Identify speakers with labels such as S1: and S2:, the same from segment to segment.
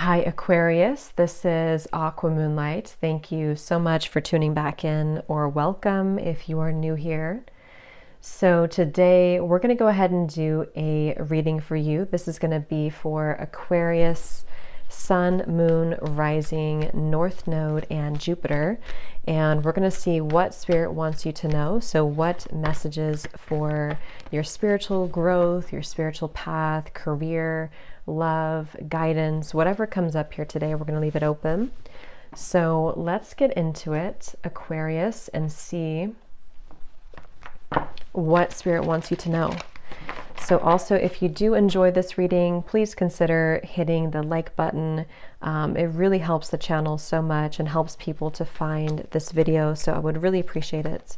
S1: Hi, Aquarius. This is Aqua Moonlight. Thank you so much for tuning back in, or welcome if you are new here. So today we're going to go ahead and do a reading for you. This is going to be for Aquarius, Sun, Moon, Rising, North Node, and Jupiter. And we're going to see what Spirit wants you to know. So what messages for your spiritual growth, your spiritual path, career, love, guidance, whatever comes up here today, we're going to leave it open. So let's get into it, Aquarius, and see what Spirit wants you to know. So also, if you do enjoy this reading, please consider hitting the like button. It really helps the channel so much and helps people to find this video, so I would really appreciate it.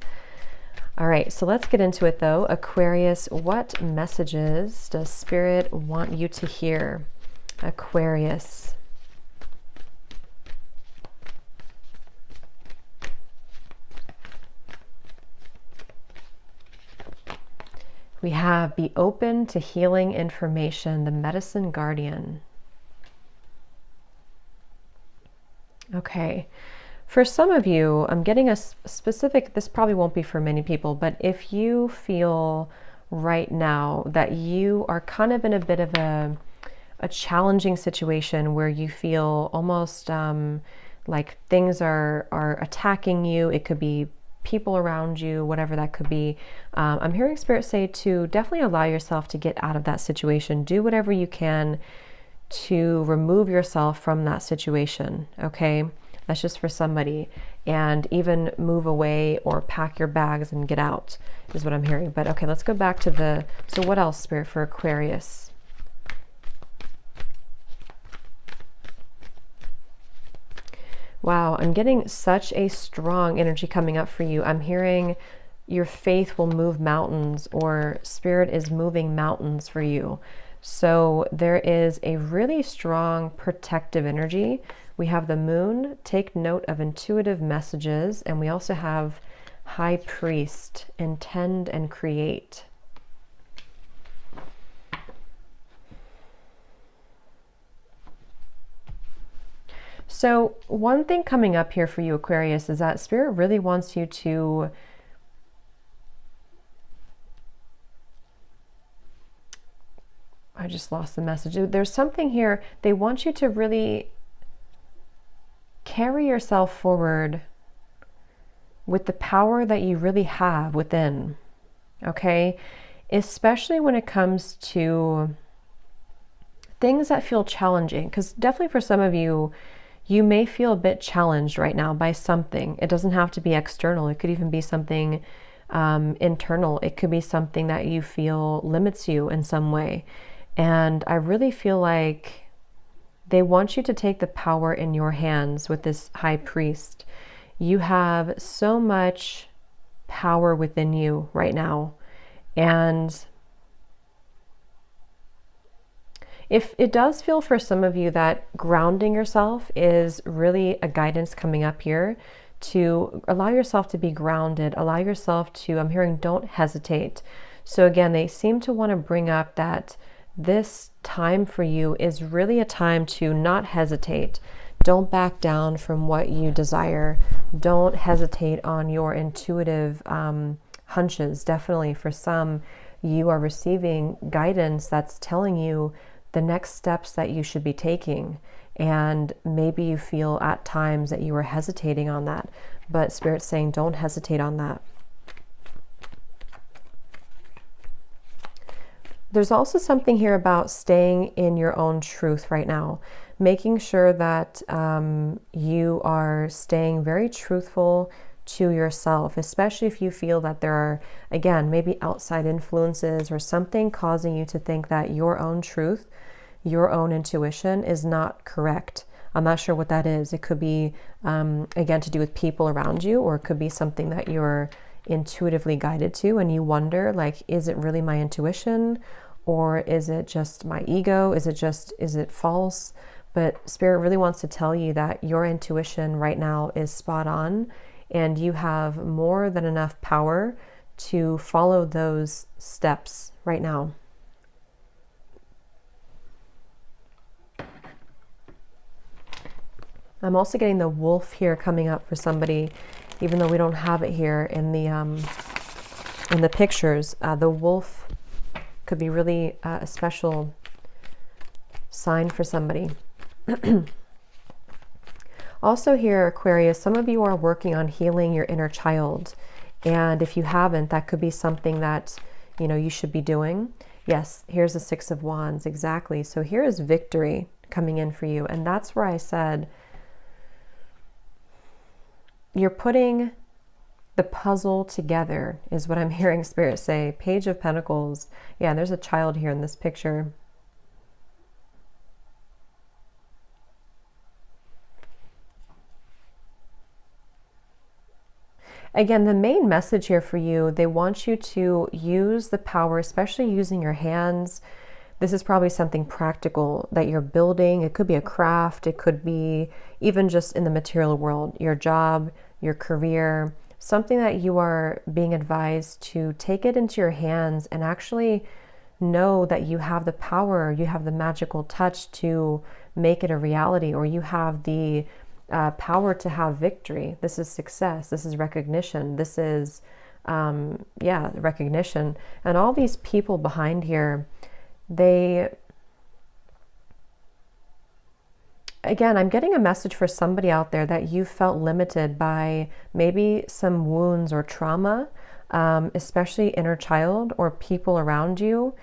S1: All right, so let's get into it though. Aquarius, what messages does Spirit want you to hear? Aquarius. We have be open to healing information, the medicine guardian. Okay. For some of you, I'm getting a specific, this probably won't be for many people, but if you feel right now that you are kind of in a bit of a challenging situation where you feel almost like things are attacking you, it could be people around you, whatever that could be. I'm hearing Spirit say to definitely allow yourself to get out of that situation. Do whatever you can to remove yourself from that situation, okay? That's just for somebody. And even move away or pack your bags and get out is what I'm hearing. But okay, let's go back to so what else, Spirit, for Aquarius? Wow, I'm getting such a strong energy coming up for you. I'm hearing your faith will move mountains, or Spirit is moving mountains for you. So there is a really strong protective energy. We have the Moon, take note of intuitive messages, and we also have High Priest, intend and create. So one thing coming up here for you, Aquarius, is that Spirit really wants you to I just lost the message. There's something here. They want you to really carry yourself forward with the power that you really have within, okay? Especially when it comes to things that feel challenging, because definitely for some of you, you may feel a bit challenged right now by something. It doesn't have to be external. It could even be something internal. It could be something that you feel limits you in some way. And I really feel like they want you to take the power in your hands with this High Priest. You have so much power within you right now. And if it does feel for some of you that grounding yourself is really a guidance coming up here, to allow yourself to be grounded, allow yourself to, I'm hearing don't hesitate. So again, they seem to want to bring up that this time for you is really a time to not hesitate. Don't back down from what you desire. Don't hesitate on your intuitive hunches. Definitely for some, you are receiving guidance that's telling you the next steps that you should be taking. And maybe you feel at times that you are hesitating on that, but Spirit's saying don't hesitate on that. There's also something here about staying in your own truth right now, making sure that you are staying very truthful to yourself, especially if you feel that there are, again, maybe outside influences or something causing you to think that your own truth, your own intuition is not correct. I'm not sure what that is. It could be, again, to do with people around you, or it could be something that you're intuitively guided to and you wonder, like, is it really my intuition, or is it just my ego? Is it false? But Spirit really wants to tell you that your intuition right now is spot on, and you have more than enough power to follow those steps right now. I'm also getting the wolf here coming up for somebody, even though we don't have it here in the pictures. The wolf could be really a special sign for somebody. Also here, Aquarius, some of you are working on healing your inner child. And if you haven't, that could be something that, you know, you should be doing. Yes, here's the Six of Wands, exactly. So here is victory coming in for you. And that's where I said, you're putting the puzzle together, is what I'm hearing Spirit say. Page of Pentacles. Yeah, there's a child here in this picture. Again, the main message here for you, they want you to use the power, especially using your hands. This is probably something practical that you're building. It could be a craft. It could be even just in the material world, your job, your career, something that you are being advised to take it into your hands and actually know that you have the power, you have the magical touch to make it a reality, or you have the power to have victory. This is success. This is recognition. This is, recognition. And all these people behind here, again, I'm getting a message for somebody out there that you felt limited by maybe some wounds or trauma, especially inner child or people around you.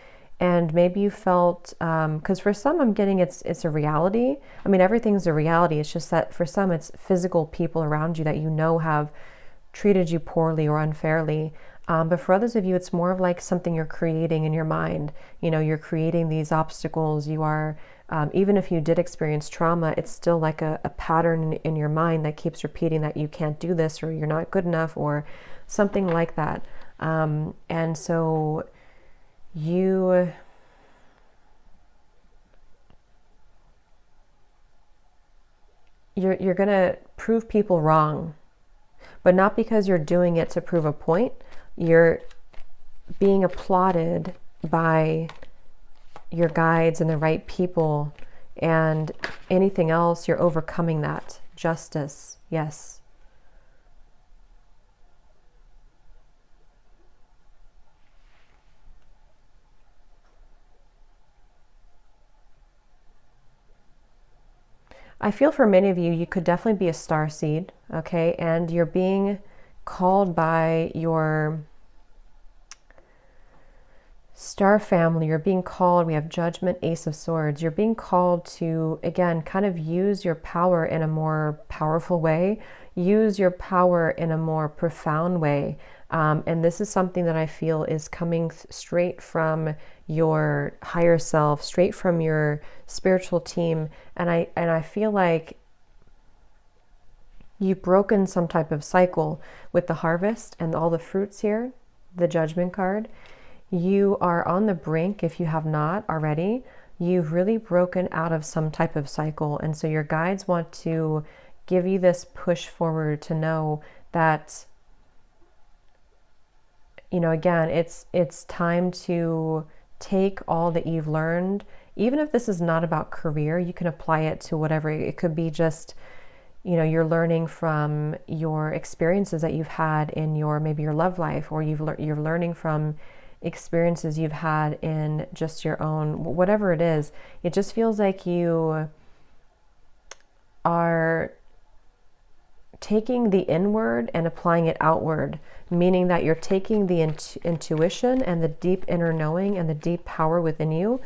S1: And maybe you felt, because for some I'm getting it's a reality. I mean, everything's a reality. It's just that for some it's physical people around you that you know have treated you poorly or unfairly. But for others of you, it's more of like something you're creating in your mind. You know, you're creating these obstacles. You are, even if you did experience trauma, it's still like a pattern in your mind that keeps repeating that you can't do this, or you're not good enough, or something like that. And so you're going to prove people wrong, but not because you're doing it to prove a point. You're being applauded by your guides and the right people, and anything else, you're overcoming that. Justice, yes. I feel for many of you, you could definitely be a starseed, okay? And you're being called by your star family. You're being called, we have Judgment, Ace of Swords. You're being called to, again, kind of use your power in a more powerful way. Use your power in a more profound way. And this is something that I feel is coming straight from your higher self, straight from your spiritual team. And I feel like you've broken some type of cycle with the harvest and all the fruits here, the Judgment card. You are on the brink, if you have not already. You've really broken out of some type of cycle. And so your guides want to give you this push forward to know that, you know, again, it's time to take all that you've learned. Even if this is not about career, you can apply it to whatever. It could be just, you know, you're learning from your experiences that you've had in your, maybe your love life, or you're learning from experiences you've had in just your own, whatever it is. It just feels like you are taking the inward and applying it outward, meaning that you're taking the intuition and the deep inner knowing and the deep power within you,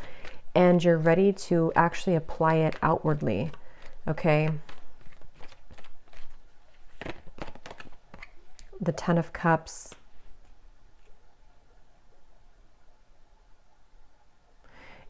S1: and you're ready to actually apply it outwardly. Okay. The Ten of Cups.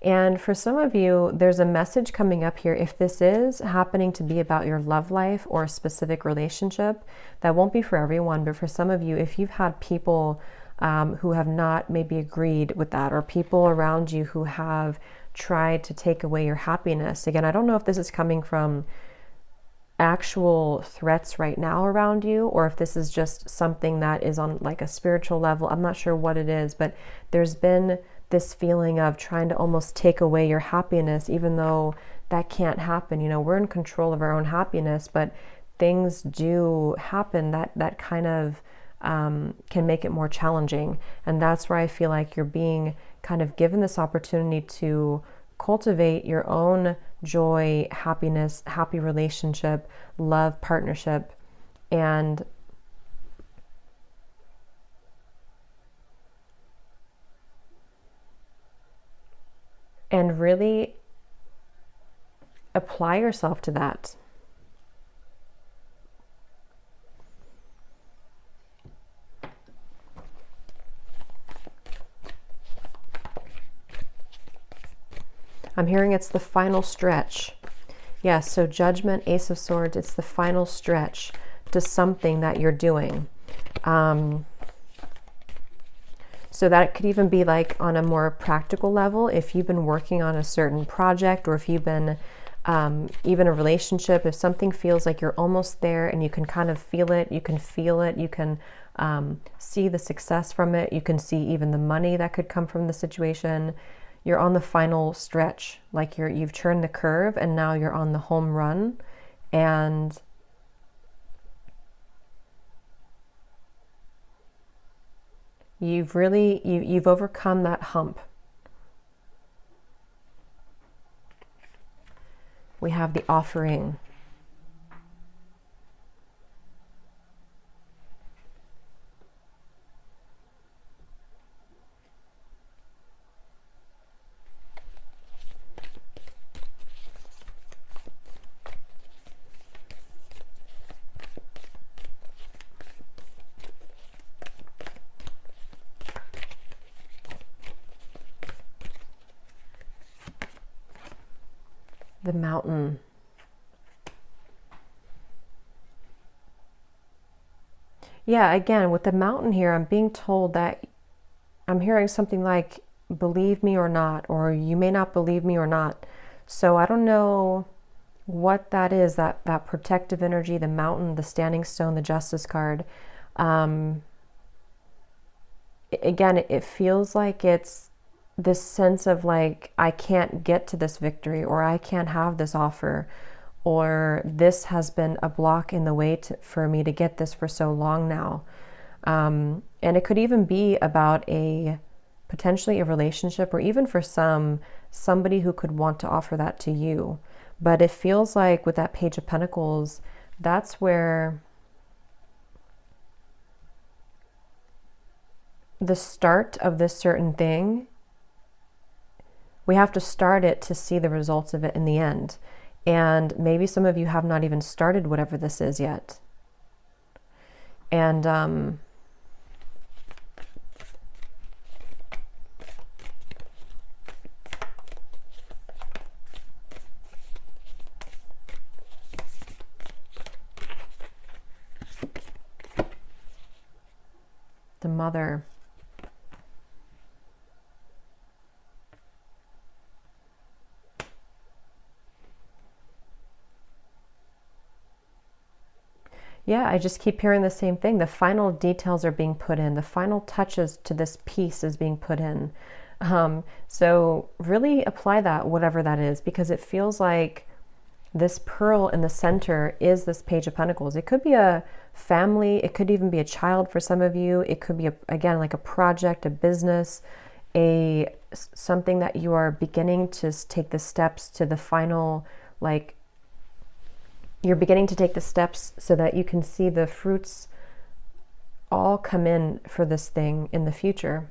S1: And for some of you, there's a message coming up here. If this is happening to be about your love life or a specific relationship, that won't be for everyone. But for some of you, if you've had people who have not maybe agreed with that, or people around you who have tried to take away your happiness. Again, I don't know if this is coming from actual threats right now around you, or if this is just something that is on like a spiritual level. I'm not sure what it is, but there's been this feeling of trying to almost take away your happiness, even though that can't happen. You know, we're in control of our own happiness, but things do happen that kind of can make it more challenging. And that's where I feel like you're being kind of given this opportunity to cultivate your own joy, happiness, happy relationship, love, partnership, and really apply yourself to that. I'm hearing it's the final stretch. Yeah, so Judgment, Ace of Swords, it's the final stretch to something that you're doing. So that could even be like on a more practical level, if you've been working on a certain project, or if you've been even a relationship, if something feels like you're almost there and you can kind of feel it, you can see the success from it, you can see even the money that could come from the situation. You're on the final stretch, like you've turned the curve and now you're on the home run, and you've overcome that hump. We have the offering. The mountain. Yeah, again, with the mountain here, I'm being told that I'm hearing something like, believe me or not, or you may not believe me or not. So I don't know what that is, that protective energy, the mountain, the standing stone, the justice card. Again, it feels like it's this sense of like, I can't get to this victory, or I can't have this offer, or this has been a block in the way for me to get this for so long now. And it could even be about potentially a relationship, or even for somebody who could want to offer that to you. But it feels like with that Page of Pentacles, that's where the start of this certain thing, we have to start it to see the results of it in the end. And maybe some of you have not even started whatever this is yet. And the Mother. Yeah, I just keep hearing the same thing. The final details are being put in. The final touches to this piece is being put in. So really apply that, whatever that is, because it feels like this pearl in the center is this Page of Pentacles. It could be a family. It could even be a child for some of you. It could be, again, like a project, a business, something that you are beginning to take the steps to the final, like, you're beginning to take the steps so that you can see the fruits all come in for this thing in the future.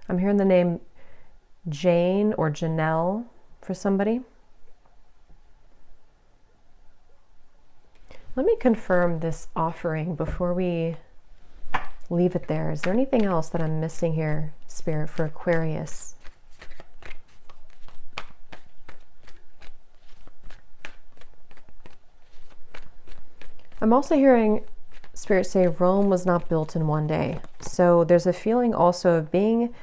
S1: I'm hearing the name Jane or Janelle for somebody. Let me confirm this offering before we leave it there. Is there anything else that I'm missing here, Spirit, for Aquarius? I'm also hearing Spirit say Rome was not built in one day. So there's a feeling also of being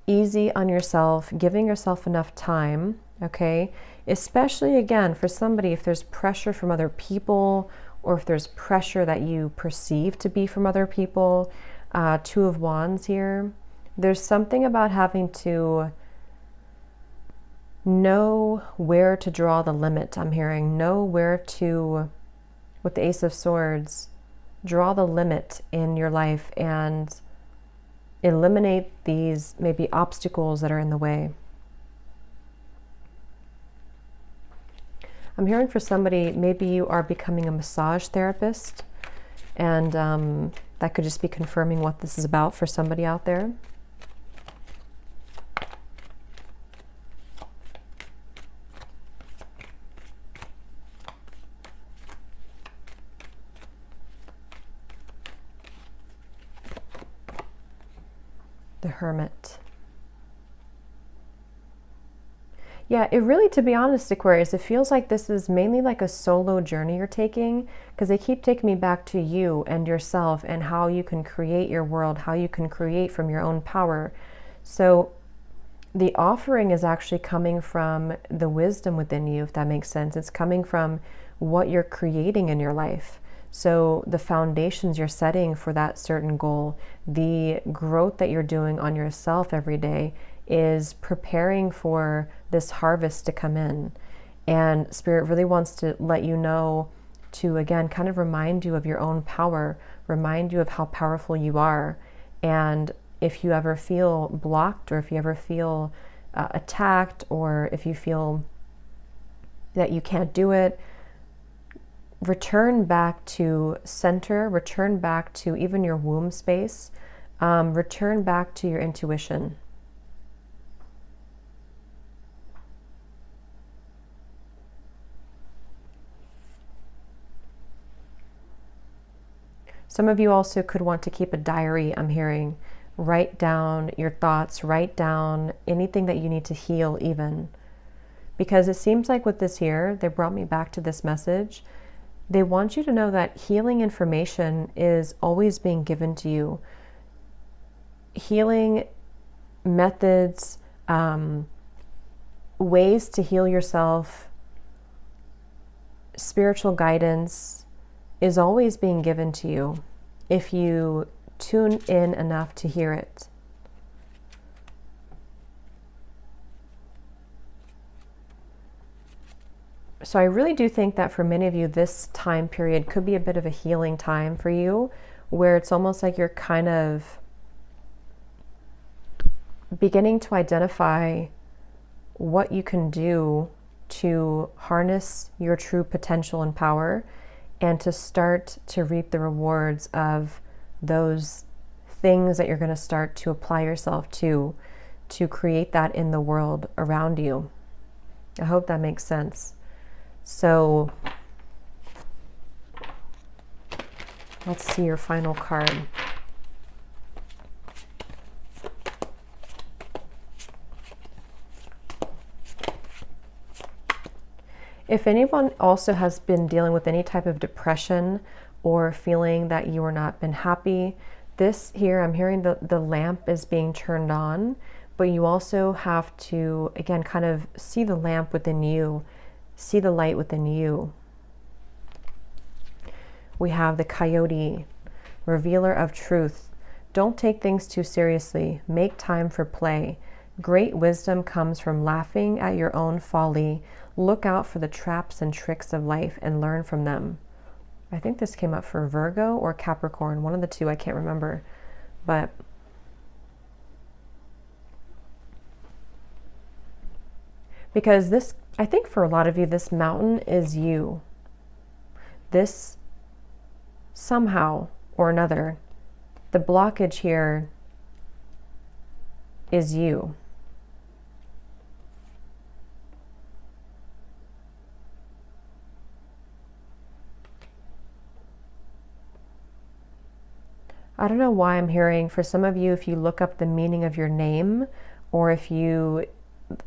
S1: easy on yourself, giving yourself enough time, okay? Especially again, for somebody, if there's pressure from other people or if there's pressure that you perceive to be from other people, Two of Wands here, there's something about having to know where to draw the limit. I'm hearing know where to, with the Ace of Swords, draw the limit in your life and eliminate these maybe obstacles that are in the way. I'm hearing for somebody, maybe you are becoming a massage therapist, and that could just be confirming what this is about for somebody out there. The Hermit. Yeah, it really, to be honest, Aquarius, it feels like this is mainly like a solo journey you're taking, because they keep taking me back to you and yourself and how you can create your world, how you can create from your own power. So the offering is actually coming from the wisdom within you, if that makes sense. It's coming from what you're creating in your life. So the foundations you're setting for that certain goal, the growth that you're doing on yourself every day is preparing for this harvest to come in. And Spirit really wants to let you know, to again kind of remind you of your own power, remind you of how powerful you are. And if you ever feel blocked, or if you ever feel attacked, or if you feel that you can't do it, return back to center, return back to even your womb space, return back to your intuition. Some of you also could want to keep a diary, I'm hearing. Write down your thoughts, write down anything that you need to heal even. Because it seems like with this here, they brought me back to this message. They want you to know that healing information is always being given to you. Healing methods, ways to heal yourself, spiritual guidance is always being given to you if you tune in enough to hear it. So I really do think that for many of you, this time period could be a bit of a healing time for you, where it's almost like you're kind of beginning to identify what you can do to harness your true potential and power, and to start to reap the rewards of those things that you're going to start to apply yourself to create that in the world around you. I hope that makes sense. So let's see your final card. If anyone also has been dealing with any type of depression or feeling that you are not been happy, this here, I'm hearing the lamp is being turned on, but you also have to, again, kind of see the lamp within you, see the light within you. We have the Coyote, revealer of truth. Don't take things too seriously. Make time for play. Great wisdom comes from laughing at your own folly. Look out for the traps and tricks of life and learn from them. I think this came up for Virgo or Capricorn, one of the two, I can't remember. But because this, I think for a lot of you, this mountain is you. This, somehow or another, the blockage here is you. I don't know why I'm hearing, for some of you, if you look up the meaning of your name, or if you,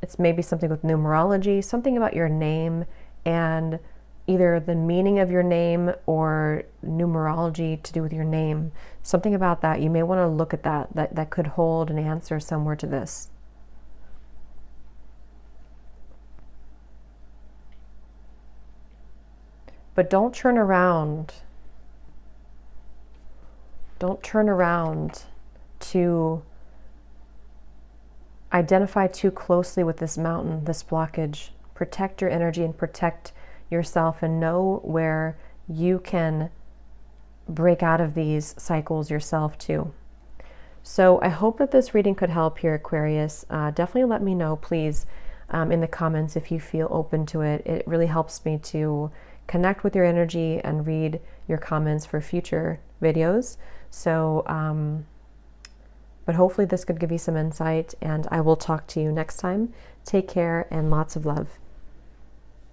S1: it's maybe something with numerology, something about your name, and either the meaning of your name or numerology to do with your name. Something about that. You may want to look at that could hold an answer somewhere to this. But don't turn around. Don't turn around to identify too closely with this mountain, this blockage. Protect your energy and protect yourself, and know where you can break out of these cycles yourself too. So I hope that this reading could help here, Aquarius. Definitely let me know, please, in the comments if you feel open to it. It really helps me to connect with your energy and read your comments for future videos. So, but hopefully this could give you some insight, and I will talk to you next time. Take care and lots of love.